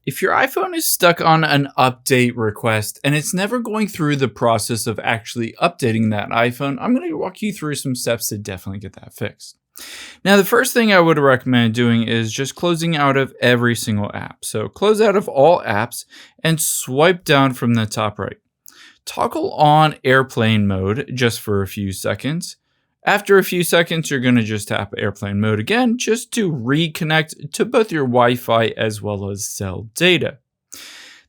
If your iPhone is stuck on an update request and it's never going through the process of actually updating that iPhone, I'm going to walk you through some steps to definitely get that fixed. Now, the first thing I would recommend doing is just closing out of every single app. So close out of all apps and swipe down from the top right. Toggle on airplane mode just for a few seconds. After a few seconds, you're going to just tap airplane mode again just to reconnect to both your Wi-Fi as well as cell data.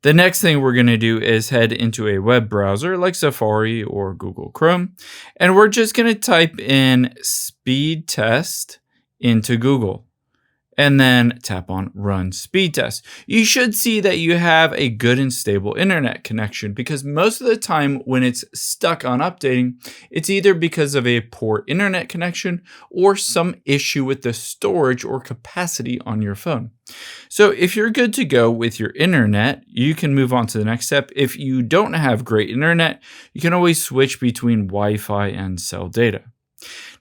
The next thing we're going to do is head into a web browser like Safari or Google Chrome, and we're just going to type in speed test into Google. And then tap on Run Speed Test. You should see that you have a good and stable internet connection because most of the time when it's stuck on updating, it's either because of a poor internet connection or some issue with the storage or capacity on your phone. So if you're good to go with your internet, you can move on to the next step. If you don't have great internet, you can always switch between Wi-Fi and cell data.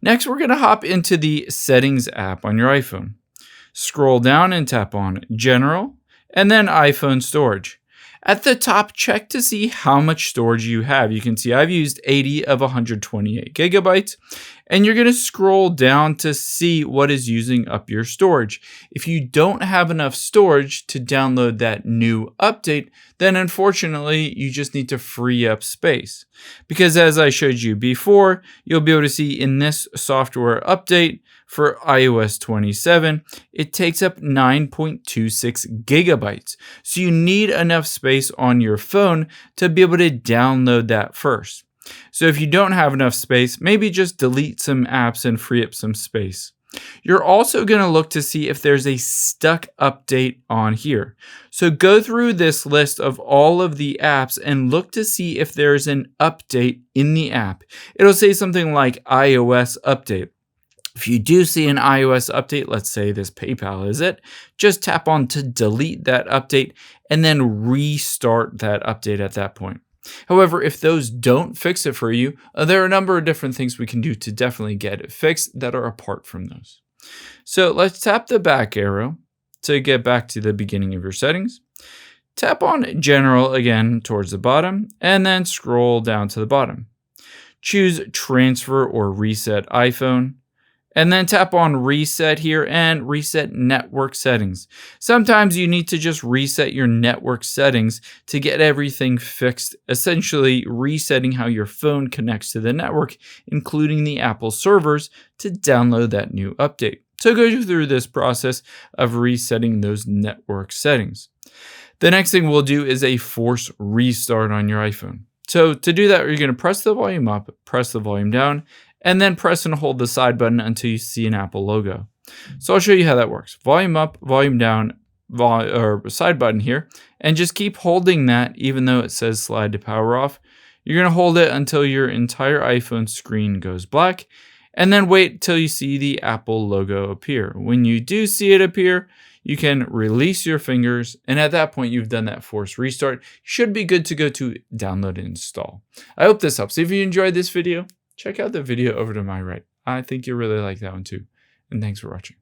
Next, we're going to hop into the Settings app on your iPhone. Scroll down and tap on General, and then iPhone Storage. At the top, check to see how much storage you have. You can see I've used 80 of 128 gigabytes, and you're going to scroll down to see what is using up your storage. If you don't have enough storage to download that new update, then unfortunately, you just need to free up space. Because as I showed you before, you'll be able to see in this software update, for iOS 27, it takes up 9.26 gigabytes. So you need enough space on your phone to be able to download that first. So if you don't have enough space, maybe just delete some apps and free up some space. You're also going to look to see if there's a stuck update on here. So go through this list of all of the apps and look to see if there's an update in the app. It'll say something like iOS update. If you do see an iOS update, let's say this PayPal is it, just tap on to delete that update and then restart that update at that point. However, if those don't fix it for you, there are a number of different things we can do to definitely get it fixed that are apart from those. So let's tap the back arrow to get back to the beginning of your settings. Tap on General again towards the bottom and then scroll down to the bottom. Choose Transfer or Reset iPhone. And then tap on Reset here and reset network settings. Sometimes you need to just reset your network settings to get everything fixed, essentially resetting how your phone connects to the network, including the Apple servers, to download that new update. So go through this process of resetting those network settings. The next thing we'll do is a force restart on your iPhone. So to do that, you're going to press the volume up, press the volume down, and then press and hold the side button until you see an Apple logo. So I'll show you how that works. Volume up, volume down, or side button here, and just keep holding that even though it says slide to power off. You're going to hold it until your entire iPhone screen goes black, and then wait till you see the Apple logo appear. When you do see it appear, you can release your fingers, and at that point, you've done that force restart. You should be good to go to download and install. I hope this helps. If you enjoyed this video, check out the video over to my right. I think you'll really like that one too. And thanks for watching.